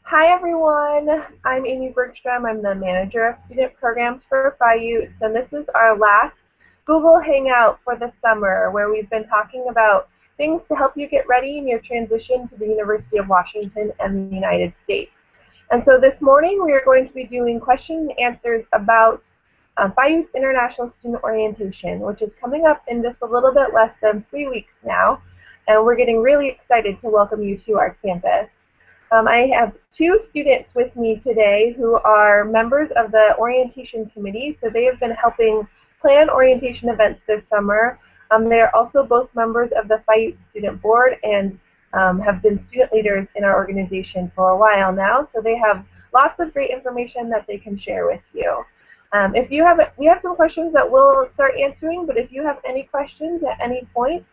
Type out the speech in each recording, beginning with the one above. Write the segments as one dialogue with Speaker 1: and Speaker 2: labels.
Speaker 1: Hi everyone, I'm Amy Bergstrom. I'm the manager of student programs for FIUTS, and this is our last Google Hangout for the summer, where we've been talking about things to help you get ready in your transition to the University of Washington and the United States. And so this morning we are going to be doing question and answers about FIUTS International Student Orientation, which is coming up in just a little bit less than 3 weeks now, and we're getting really excited to welcome you to our campus. I have two students with me today who are members of the orientation committee, so they have been helping plan orientation events this summer. They are also both members of the FIUTS student board and have been student leaders in our organization for a while now, so they have lots of great information that they can share with you. If you have, we have some questions that we'll start answering, but if you have any questions at any point,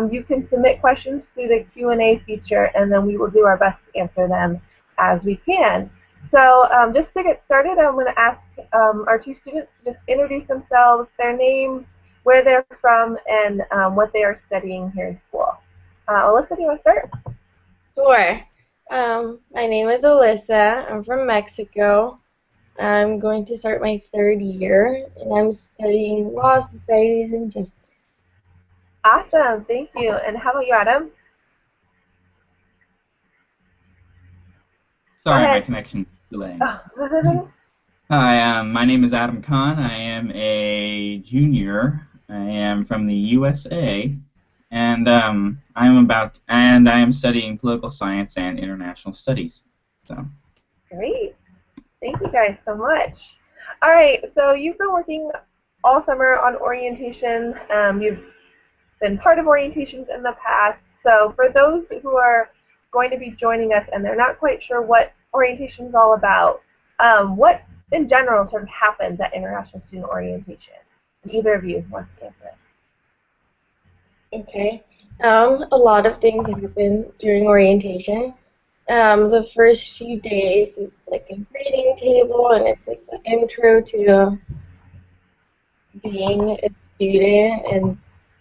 Speaker 1: you can submit questions through the Q&A feature, and then we will do our best to answer them as we can. So just to get started, I'm going to ask our two students to just introduce themselves, their name, where they're from, and what they are studying here in school. Alyssa, do you want to start?
Speaker 2: Sure. My name is Alyssa. I'm from Mexico. I'm going to start my third year, and I'm studying Law, Societies, and Justice.
Speaker 1: Awesome, thank you. And how about you, Adam? Go
Speaker 3: Sorry, my
Speaker 1: ahead.
Speaker 3: connection delaying.
Speaker 1: Oh.
Speaker 3: Hi, my name is Adam Khan. I am a junior. I am from the USA, and I am studying political science and international studies. So.
Speaker 1: Great. Thank you guys so much. All right, so you've been working all summer on orientation. You've been part of orientations in the past. So for those who are going to be joining us and they're not quite sure what orientation is all about, what in general sort of happens at International Student Orientation? Either of you wants to answer it.
Speaker 2: Okay. A lot of things happen during orientation. The first few days is like a greeting table, and it's like the intro to being a student, and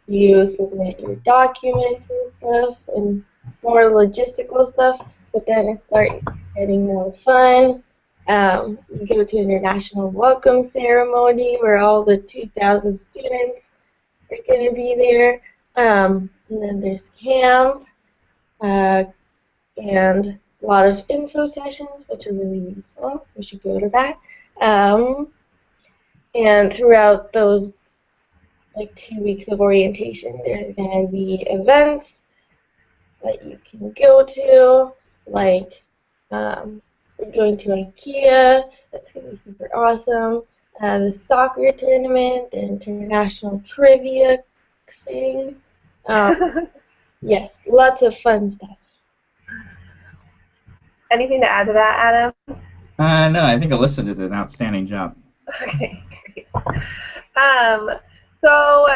Speaker 2: you submit your documents and stuff, and more logistical stuff. But then it starts getting more fun. You go to international welcome ceremony where all the 2,000 students are going to be there. And then there's camp and a lot of info sessions, which are really useful. We should go to that. And throughout those like 2 weeks of orientation, there's going to be events that you can go to, like we're going to IKEA. That's going to be super awesome. The soccer tournament, the international trivia thing. Yes, lots of fun stuff.
Speaker 1: Anything to add to that, Adam?
Speaker 3: No, I think Alyssa did an outstanding job.
Speaker 1: Okay, great. So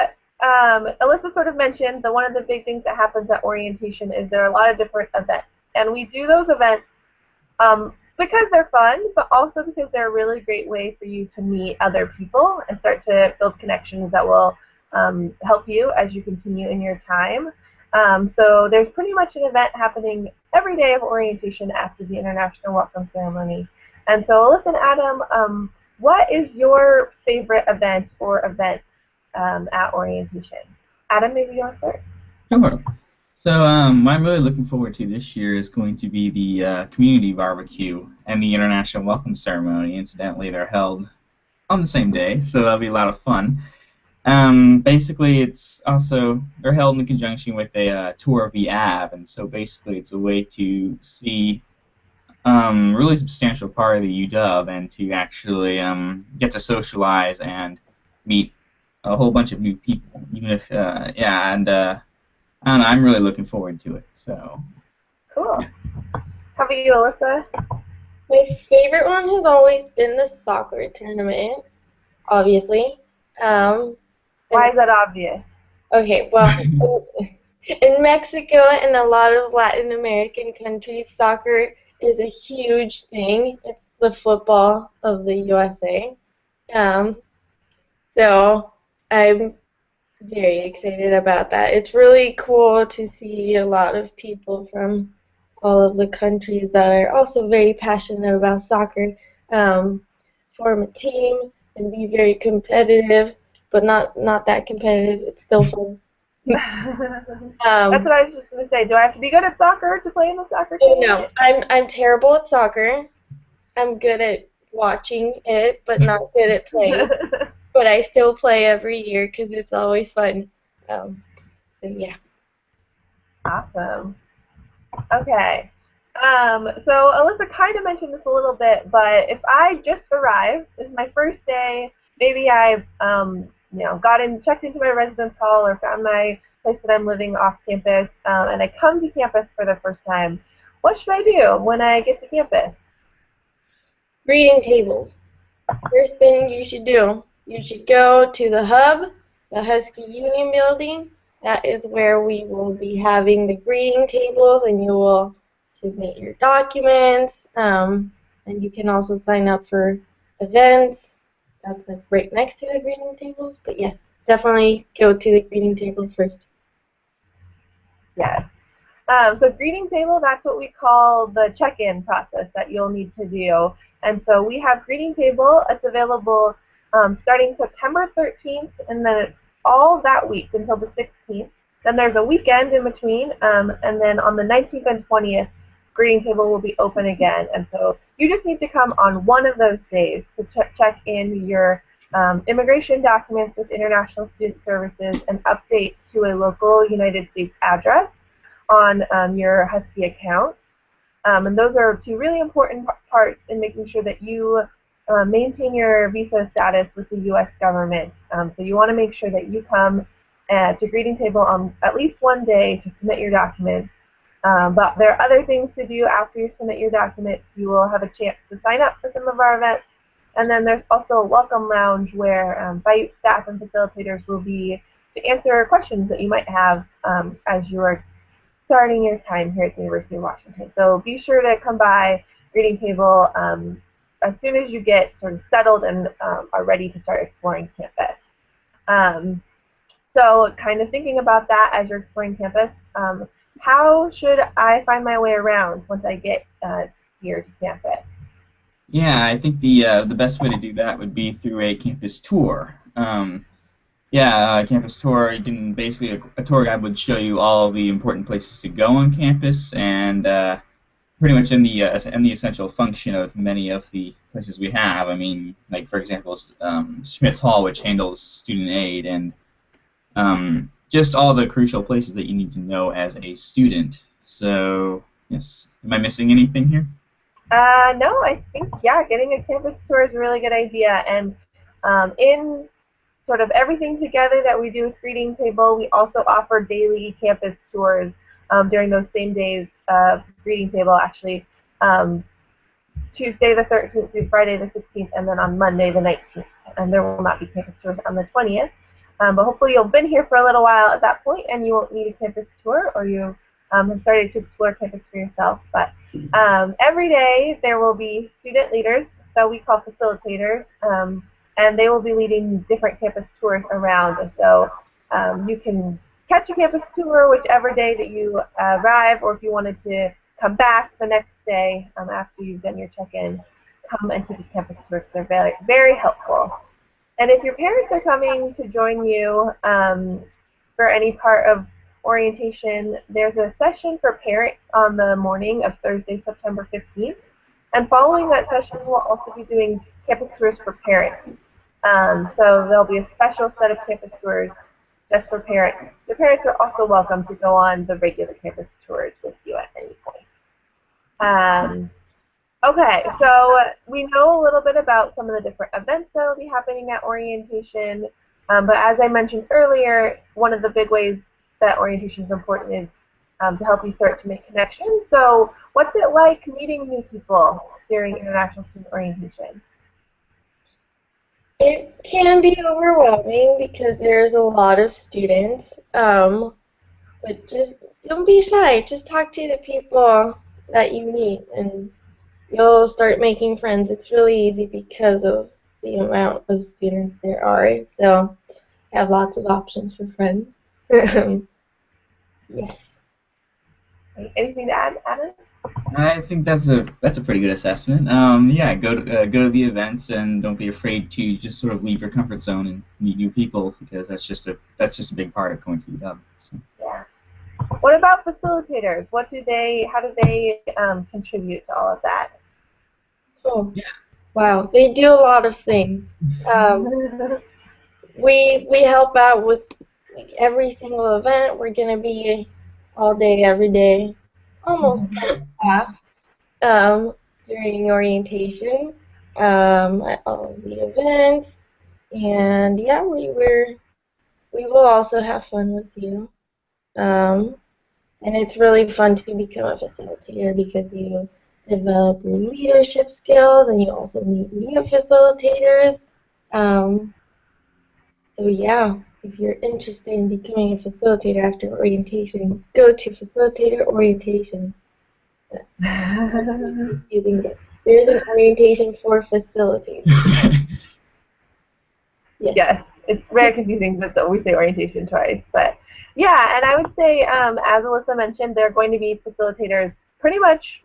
Speaker 1: Alyssa sort of mentioned that one of the big things that happens at orientation is there are a lot of different events. And we do those events because they're fun, but also because they're a really great way for you to meet other people and start to build connections that will help you as you continue in your time. So there's pretty much an event happening every day of orientation after the International Welcome Ceremony. And so Alyssa and Adam, what is your favorite event or events at orientation? Adam, maybe you want to start?
Speaker 3: Sure. So what I'm really looking forward to this year is going to be the community barbecue and the international welcome ceremony. Incidentally, they're held on the same day, so that'll be a lot of fun. Basically, they're held in conjunction with a tour of the Ave, and so basically it's a way to see really substantial part of the UW and to actually get to socialize and meet a whole bunch of new people. Even if, yeah, and I don't know, I'm really looking forward to it. So.
Speaker 1: Cool. How about you, Alyssa?
Speaker 2: My favorite one has always been the soccer tournament, obviously.
Speaker 1: Why is that obvious?
Speaker 2: Okay, well, in Mexico and a lot of Latin American countries, soccer is a huge thing. It's the football of the USA. So I'm very excited about that. It's really cool to see a lot of people from all of the countries that are also very passionate about soccer form a team and be very competitive, but not that competitive. It's still fun.
Speaker 1: That's what I was just going to say. Do I have to be good at soccer to play in the soccer
Speaker 2: Oh
Speaker 1: team?
Speaker 2: no, I'm terrible at soccer. I'm good at watching it, but not good at playing. But I still play every year because it's always fun. So yeah.
Speaker 1: Awesome. Okay. So Alyssa kind of mentioned this a little bit, but if I just arrived, this is my first day, maybe I've checked into my residence hall or found my place that I'm living off campus, and I come to campus for the first time. What should I do when I get to campus?
Speaker 2: Reading tables. First thing you should do, you should go to the hub, the Husky Union building. That is where we will be having the greeting tables, and you will submit your documents. And you can also sign up for events. That's like right next to the greeting tables. But yes, definitely go to the greeting tables first.
Speaker 1: Yes. So greeting table, that's what we call the check-in process that you'll need to do. And so we have greeting table. It's available starting September 13th, and then it's all that week until the 16th. Then there's a weekend in between, and then on the 19th and 20th, greeting table will be open again. And so you just need to come on one of those days to check in your immigration documents with International Student Services and update to a local United States address on your Husky account. And those are two really important parts in making sure that you maintain your visa status with the U.S. government. So you want to make sure that you come to greeting table on at least one day to submit your documents. But there are other things to do after you submit your documents. You will have a chance to sign up for some of our events. And then there's also a welcome lounge where FIUTS staff and facilitators will be to answer questions that you might have as you are starting your time here at the University of Washington. So be sure to come by reading table as soon as you get sort of settled and are ready to start exploring campus. So kind of thinking about that as you're exploring campus, how should I find my way around once I get here to campus?
Speaker 3: Yeah, I think the best way to do that would be through a campus tour. Campus tour, you can basically, a tour guide would show you all the important places to go on campus and pretty much in the essential function of many of the places we have. I mean, like for example, Schmitz Hall, which handles student aid, and just all the crucial places that you need to know as a student. So, yes, am I missing anything here?
Speaker 1: No, I think, getting a campus tour is a really good idea. And in sort of everything together that we do with Greeting Table, we also offer daily campus tours during those same days of Greeting Table, actually. Tuesday the 13th through Friday the 16th, and then on Monday the 19th. And there will not be campus tours on the 20th. But hopefully you'll have been here for a little while at that point and you won't need a campus tour, or you have started to explore campus for yourself. But every day there will be student leaders that we call facilitators, and they will be leading different campus tours around. And so you can catch a campus tour whichever day that you arrive, or if you wanted to come back the next day after you've done your check-in, come and take a campus tour because they're very, very helpful. And if your parents are coming to join you for any part of orientation, there's a session for parents on the morning of Thursday, September 15th. And following that session, we'll also be doing campus tours for parents. So there'll be a special set of campus tours just for parents. The parents are also welcome to go on the regular campus tours with you at any point. Okay, so we know a little bit about some of the different events that will be happening at orientation, but as I mentioned earlier, one of the big ways that orientation is important is to help you start to make connections. So what's it like meeting new people during International Student Orientation?
Speaker 2: It can be overwhelming because there's a lot of students, but just don't be shy. Just talk to the people that you meet, and you'll start making friends. It's really easy because of the amount of students there are. So I have lots of options for friends. Yes.
Speaker 1: Anything to add, Adam?
Speaker 3: I think that's a pretty good assessment. Yeah, go to the events and don't be afraid to just sort of leave your comfort zone and meet new people because that's just a big part of going to UW. So.
Speaker 1: Yeah. What about facilitators? How do they contribute to all of that?
Speaker 2: Oh, wow. They do a lot of things. Um, we help out with like every single event. We're gonna be all day, every day, almost half during orientation at all of the events. And yeah, we will also have fun with you. Um, and it's really fun to become a facilitator because you develop your leadership skills and you also meet new facilitators. Um, so yeah, if you're interested in becoming a facilitator after orientation, go to Facilitator Orientation. Using it. There's an orientation for facilitators. Yes.
Speaker 1: Yes, it's very confusing that we say orientation twice, but yeah, and I would say, as Alyssa mentioned, there are going to be facilitators pretty much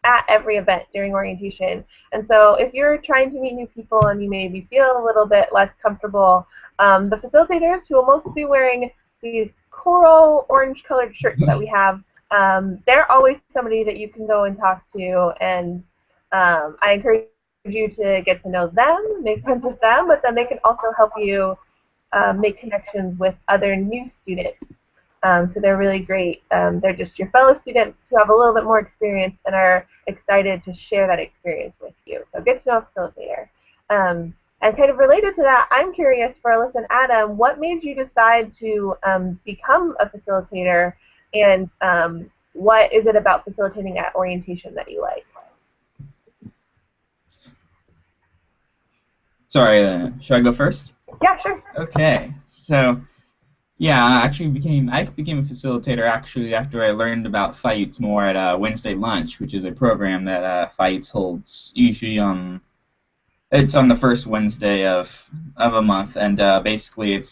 Speaker 1: at every event during orientation. And so if you're trying to meet new people and you maybe feel a little bit less comfortable, the facilitators who will mostly be wearing these coral orange colored shirts that we have, they're always somebody that you can go and talk to, and I encourage you to get to know them, make friends with them, but then they can also help you make connections with other new students. So they're really great. They're just your fellow students who have a little bit more experience and are excited to share that experience with you. So get to know a facilitator. And kind of related to that, I'm curious for Alyssa and Adam, what made you decide to become a facilitator, and what is it about facilitating at orientation that you like?
Speaker 3: Sorry, should I go first?
Speaker 1: Yeah, sure.
Speaker 3: Okay, so yeah, I became a facilitator actually after I learned about FIUTS more at Wednesday lunch, which is a program that FIUTS holds usually it's on the first Wednesday of a month, and basically it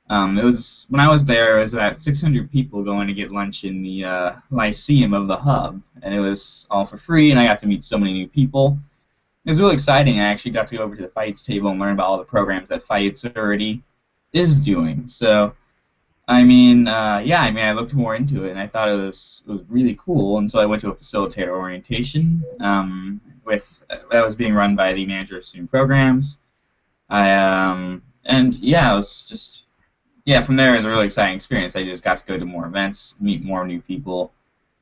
Speaker 3: was when I was there, it was about 600 people going to get lunch in the Lyceum of the hub, and it was all for free, and I got to meet so many new people. It was really exciting. I actually got to go over to the FIUTS table and learn about all the programs that FIUTS already is doing. So, I looked more into it, and I thought it was really cool. And so I went to a facilitator orientation that was being run by the manager of student programs. It was just from there it was a really exciting experience. I just got to go to more events, meet more new people,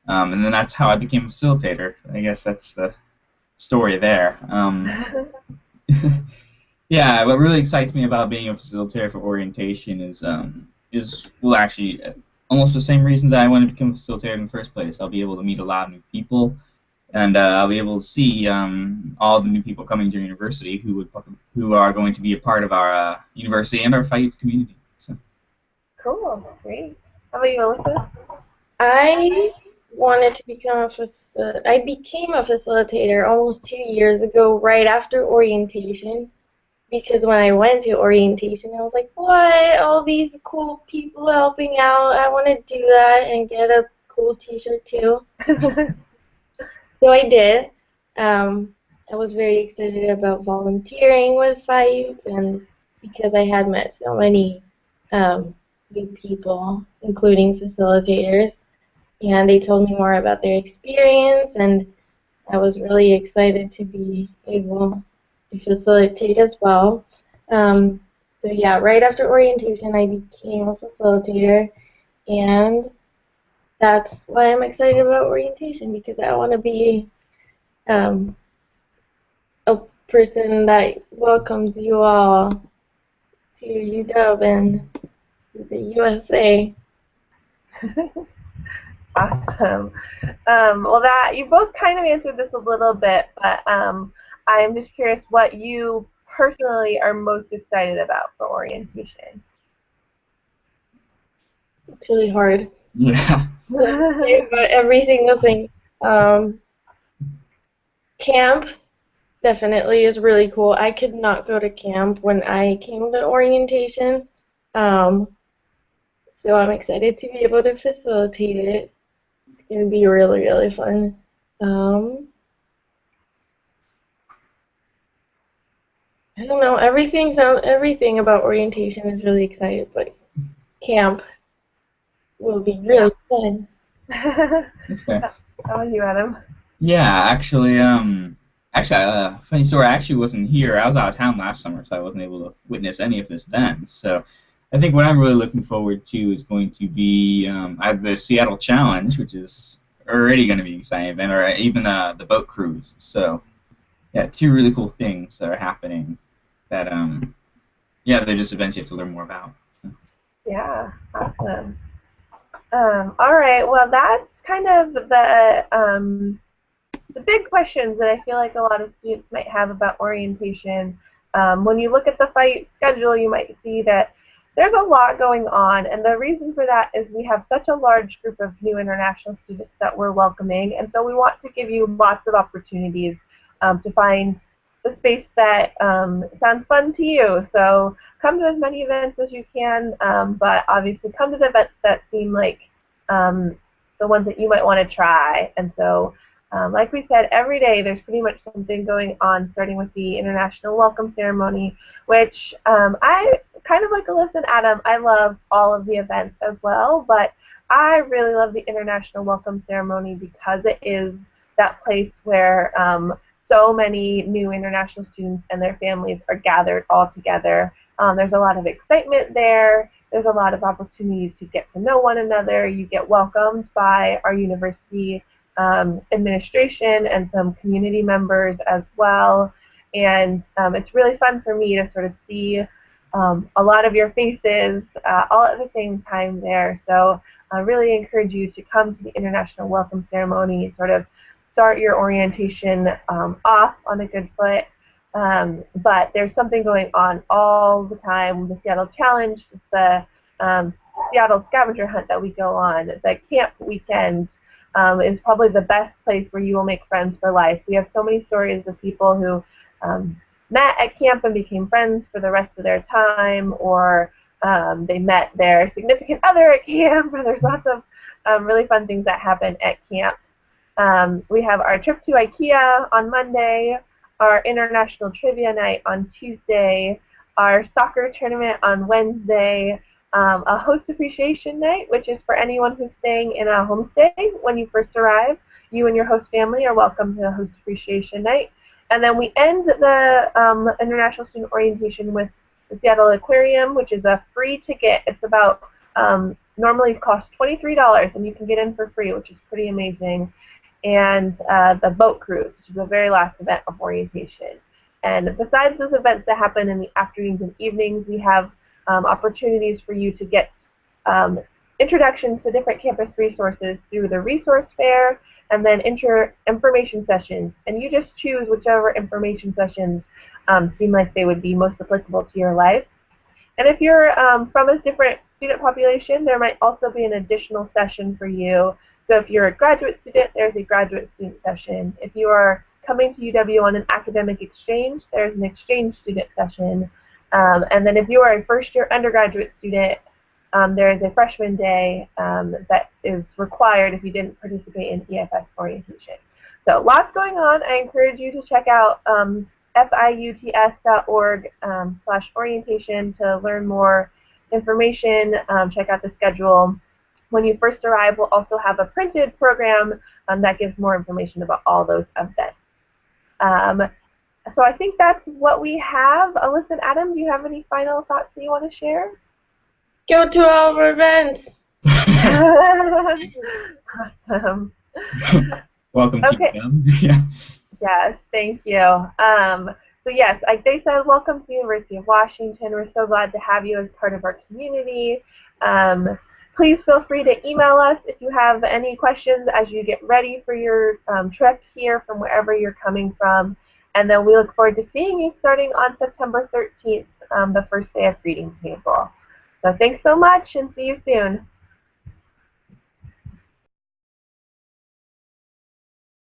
Speaker 3: and then that's how I became a facilitator. I guess that's the story there. Yeah, what really excites me about being a facilitator for orientation is actually almost the same reasons that I wanted to become a facilitator in the first place. I'll be able to meet a lot of new people, and I'll be able to see all the new people coming to university who are going to be a part of our university and our FIUTS community. So.
Speaker 1: Cool, great. How about you, Alyssa?
Speaker 2: I wanted to become I became a facilitator almost 2 years ago, right after orientation, because when I went to orientation, I was like, what? All these cool people helping out. I want to do that and get a cool t-shirt too. So I did. I was very excited about volunteering with FIUTS, and because I had met so many new people, including facilitators, and they told me more about their experience, and I was really excited to be able to facilitate as well. So yeah, right after orientation, I became a facilitator, and that's why I'm excited about orientation, because I want to be a person that welcomes you all to UW and to the USA.
Speaker 1: Awesome. Well, you both kind of answered this a little bit, but I'm just curious what you personally are most excited about for orientation.
Speaker 2: It's really hard.
Speaker 3: Yeah.
Speaker 2: Think about every single thing. Camp definitely is really cool. I could not go to camp when I came to orientation, so I'm excited to be able to facilitate it. It's going to be really, really fun. I don't know. Everything about orientation is really exciting, but camp will be really fun.
Speaker 3: That's fair.
Speaker 1: How about you, Adam?
Speaker 3: Yeah, funny story. I actually wasn't here. I was out of town last summer, so I wasn't able to witness any of this then. So I think what I'm really looking forward to is going to be the Seattle Challenge, which is already going to be an exciting event, or even the boat cruise. So yeah, two really cool things that are happening. That they're just events you have to learn more about. So.
Speaker 1: Yeah, awesome. All right, well, that's kind of the big questions that I feel like a lot of students might have about orientation. When you look at the FIUTS schedule, you might see that there's a lot going on, and the reason for that is we have such a large group of new international students that we're welcoming, and so we want to give you lots of opportunities to find the space that sounds fun to you. So come to as many events as you can, but obviously come to the events that seem like the ones that you might want to try. And so like we said, every day there's pretty much something going on, starting with the International Welcome Ceremony, which I kind of like Alyssa and Adam. I love all of the events as well, but I really love the International Welcome Ceremony because it is that place where so many new international students and their families are gathered all together. There's a lot of excitement there. There's a lot of opportunities to get to know one another. You get welcomed by our university administration and some community members as well. And it's really fun for me to sort of see a lot of your faces all at the same time there. So I really encourage you to come to the International Welcome Ceremony and sort of start your orientation off on a good foot. But there's something going on all the time. The Seattle Challenge, the Seattle scavenger hunt that we go on, the camp weekend is probably the best place where you will make friends for life. We have so many stories of people who met at camp and became friends for the rest of their time, or they met their significant other at camp, or there's lots of really fun things that happen at camp. We have our trip to IKEA on Monday, our international trivia night on Tuesday, our soccer tournament on Wednesday, a host appreciation night, which is for anyone who's staying in a homestay when you first arrive. You and your host family are welcome to the host appreciation night. And then we end the International Student Orientation with the Seattle Aquarium, which is a free ticket. It's about, normally costs $23, and you can get in for free, which is pretty amazing. And the boat cruise, which is the very last event of orientation. And besides those events that happen in the afternoons and evenings, we have opportunities for you to get introductions to different campus resources through the resource fair, and then information sessions. And you just choose whichever information sessions seem like they would be most applicable to your life. And if you're from a different student population, there might also be an additional session for you. So if you're a graduate student, there's a graduate student session. If you are coming to UW on an academic exchange, there's an exchange student session. And then if you are a first-year undergraduate student, there is a freshman day that is required if you didn't participate in EFS orientation. So lots going on. I encourage you to check out FIUTS.org/orientation to learn more information, check out the schedule. When you first arrive, we'll also have a printed program that gives more information about all those events. So I think that's what we have. Alyssa and Adam, do you have any final thoughts that you want to share?
Speaker 2: Go to all of our events.
Speaker 1: Awesome.
Speaker 3: Welcome to them. Yeah.
Speaker 1: Yes, thank you. So yes, like they said, welcome to the University of Washington. We're so glad to have you as part of our community. Please feel free to email us if you have any questions as you get ready for your trip here from wherever you're coming from. And then we look forward to seeing you starting on September 13th, the first day of Reading Table. So thanks so much, and see you soon.